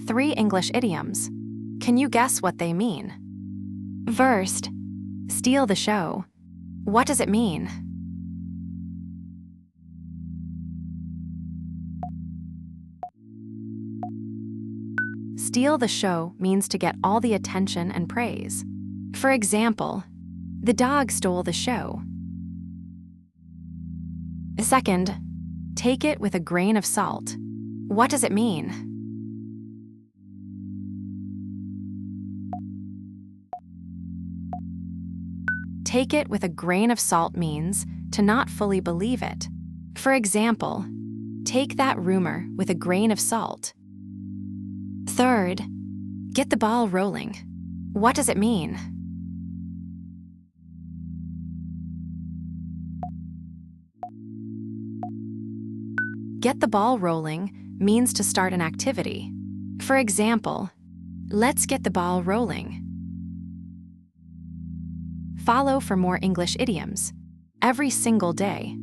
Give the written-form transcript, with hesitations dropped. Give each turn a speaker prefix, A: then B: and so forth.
A: 3 English idioms. Can you guess what they mean? First, steal the show. What does it mean? Steal the show means to get all the attention and praise. For example, the dog stole the show. Second, take it with a grain of salt. What does it mean? Take it with a grain of salt means to not fully believe it. For example, take that rumor with a grain of salt. Third, get the ball rolling. What does it mean? Get the ball rolling means to start an activity. For example, let's get the ball rolling. Follow for more English idioms every single day.